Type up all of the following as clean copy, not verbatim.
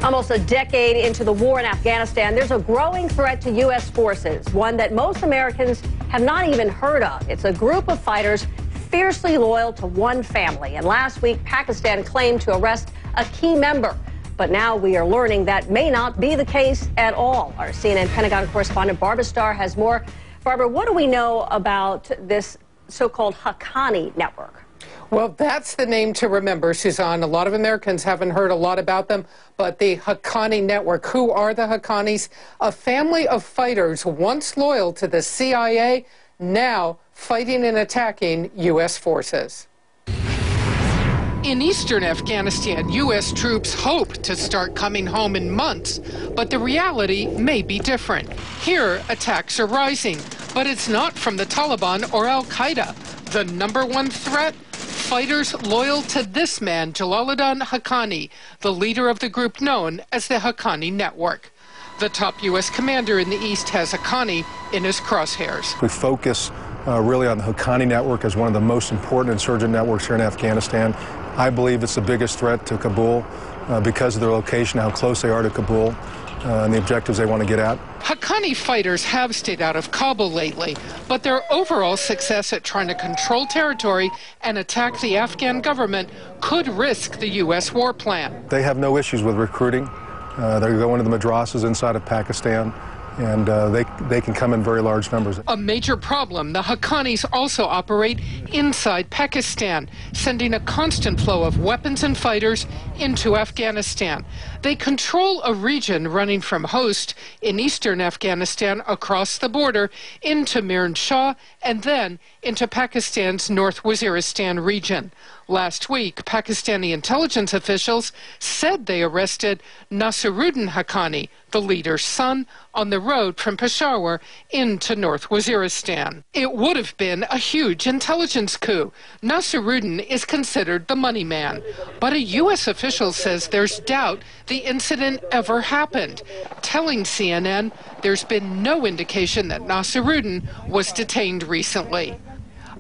Almost a decade into the war in Afghanistan, there's a growing threat to U.S. forces, one that most Americans have not even heard of. It's a group of fighters fiercely loyal to one family. And last week, Pakistan claimed to arrest a key member. But now we are learning that may not be the case at all. Our CNN Pentagon correspondent Barbara Starr has more. Barbara, what do we know about this so-called Haqqani network? Well, that's the name to remember, Suzanne. A lot of Americans haven't heard a lot about them, but the Haqqani network. Who are the Haqqanis? A family of fighters once loyal to the CIA, now fighting and attacking U.S. forces. In eastern Afghanistan, U.S. troops hope to start coming home in months, but the reality may be different. Here, attacks are rising, but it's not from the Taliban or Al-Qaeda. The number one threat? Fighters loyal to this man, Jalaluddin Haqqani, the leader of the group known as the Haqqani Network. The top U.S. commander in the East has Haqqani in his crosshairs. We focus really on the Haqqani Network as one of the most important insurgent networks here in Afghanistan. I believe it's the biggest threat to Kabul because of their location, how close they are to Kabul, and the objectives they want to get at. Haqqani fighters have stayed out of Kabul lately, but their overall success at trying to control territory and attack the Afghan government could risk the U.S. war plan. They have no issues with recruiting. They go into the madrasas inside of Pakistan, and they can come in very large numbers. A major problem, the Haqqanis also operate inside Pakistan, sending a constant flow of weapons and fighters into Afghanistan. They control a region running from Host in eastern Afghanistan across the border into Miran Shah and then into Pakistan's North Waziristan region. Last week, Pakistani intelligence officials said they arrested Nasiruddin Haqqani, the leader's son, on the road from Peshawar into North Waziristan. It would have been a huge intelligence coup. Nasiruddin is considered the money man, but a U.S. official says there's doubt the incident ever happened, telling CNN there's been no indication that Nasiruddin was detained recently.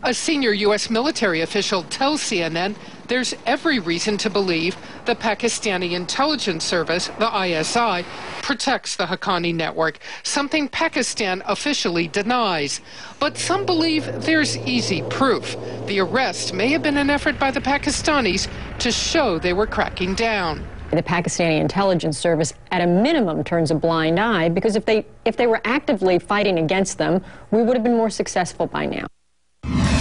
A senior U.S. military official tells CNN there's every reason to believe the Pakistani intelligence service, the ISI, protects the Haqqani network, something Pakistan officially denies. But some believe there's easy proof. The arrest may have been an effort by the Pakistanis to show they were cracking down. The Pakistani intelligence service, at a minimum, turns a blind eye, because if they were actively fighting against them, we would have been more successful by now.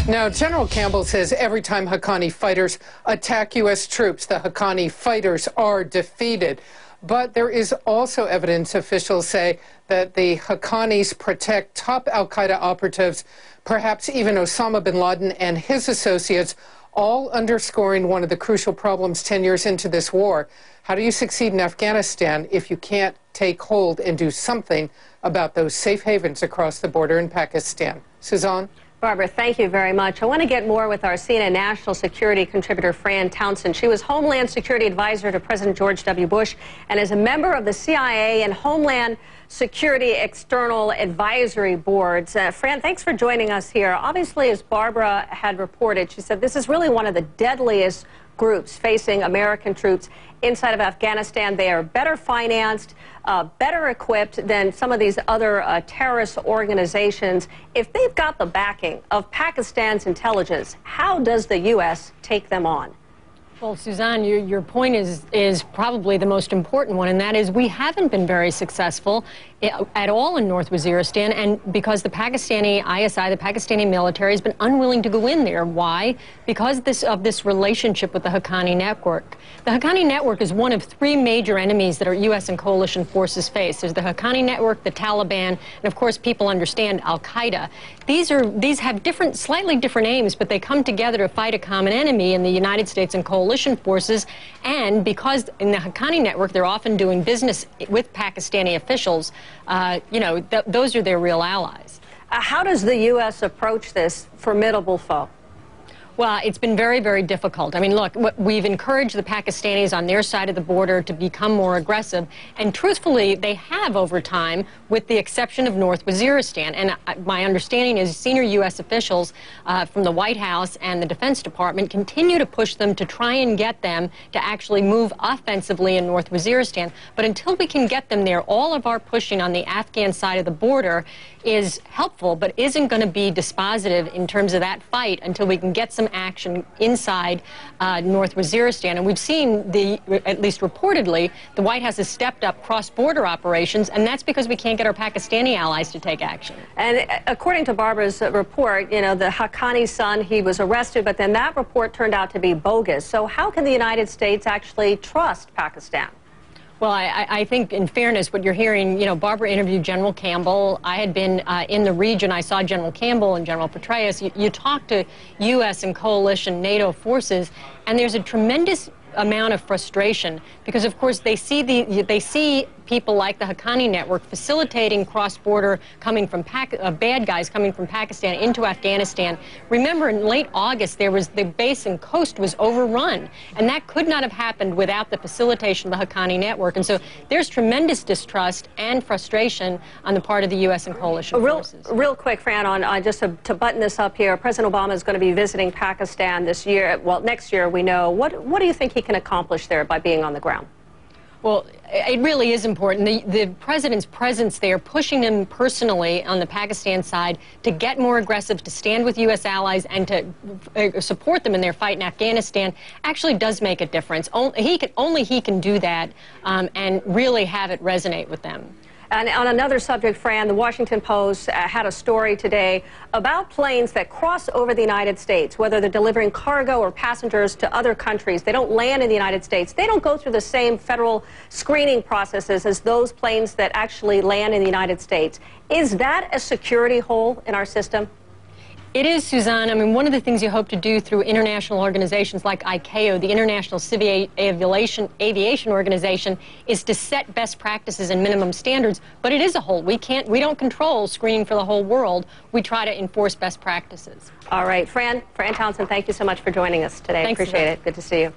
Now, General Campbell says every time Haqqani fighters attack U.S. troops, the Haqqani fighters are defeated. But there is also evidence, officials say, that the Haqqanis protect top al-Qaeda operatives, perhaps even Osama bin Laden and his associates, all underscoring one of the crucial problems 10 years into this war. How do you succeed in Afghanistan if you can't take hold and do something about those safe havens across the border in Pakistan? Suzanne? Barbara, thank you very much. I want to get more with our CNN national security contributor, Fran Townsend. She was Homeland Security Advisor to President George W. Bush and is a member of the C.I.A. and Homeland Security External Advisory Boards. Fran, thanks for joining us here. Obviously, as Barbara had reported, she said this is really one of the deadliest groups facing American troops inside of Afghanistan. They are better financed, better equipped than some of these other terrorist organizations. If they've got the backing of Pakistan's intelligence, how does the U.S. take them on? Well, Suzanne, your point is probably the most important one, and that is we haven't been very successful at all in North Waziristan, and because the Pakistani ISI, the Pakistani military, has been unwilling to go in there. Why? Because of this relationship with the Haqqani network. The Haqqani network is one of three major enemies that our U.S. and coalition forces face. There's the Haqqani network, the Taliban, and of course people understand Al-Qaeda. These have slightly different aims, but they come together to fight a common enemy in the United States and coalition forces. And because in the Haqqani network they're often doing business with Pakistani officials, those are their real allies. How does the U.S. approach this formidable foe? Well, it's been very, very difficult. I mean, look, we've encouraged the Pakistanis on their side of the border to become more aggressive, and truthfully, they have over time, with the exception of North Waziristan. And my understanding is senior U.S. officials from the White House and the Defense Department continue to push them to try and get them to actually move offensively in North Waziristan. But until we can get them there, all of our pushing on the Afghan side of the border is helpful, but isn't going to be dispositive in terms of that fight until we can get some action inside North Waziristan. And we've seen, at least reportedly, the White House has stepped up cross-border operations, and that's because we can't get our Pakistani allies to take action. And according to Barbara's report, you know, the Haqqani son, he was arrested, but then that report turned out to be bogus. So how can the United States actually trust Pakistan? Well, I think, in fairness, what you're hearing, you know, Barbara interviewed General Campbell. I had been in the region. I saw General Campbell and General Petraeus. You talk to U.S. and coalition NATO forces, and there's a tremendous amount of frustration because, of course, they see people like the Haqqani network facilitating cross-border coming from bad guys coming from Pakistan into Afghanistan. Remember, in late August, the base and coast was overrun, and that could not have happened without the facilitation of the Haqqani network. And so there's tremendous distrust and frustration on the part of the U.S. and coalition forces. Real quick, Fran, on just to button this up here, President Obama is going to be visiting Pakistan this year. Well, next year, we know. What do you think he can accomplish there by being on the ground? Well, it really is important. The president's presence there, pushing him personally on the Pakistan side to get more aggressive, to stand with U.S. allies and to support them in their fight in Afghanistan, actually does make a difference. Only he can do that and really have it resonate with them. And on another subject, Fran, the Washington Post had a story today about planes that cross over the United States, whether they're delivering cargo or passengers to other countries. They don't land in the United States. They don't go through the same federal screening processes as those planes that actually land in the United States. Is that a security hole in our system? It is, Suzanne. I mean, one of the things you hope to do through international organizations like ICAO, the International Civil Aviation Organization, is to set best practices and minimum standards. But it is a hole. We don't control screening for the whole world. We try to enforce best practices. All right, Fran Townsend, thank you so much for joining us today. Thanks, Appreciate Suzanne. it. Good to see you.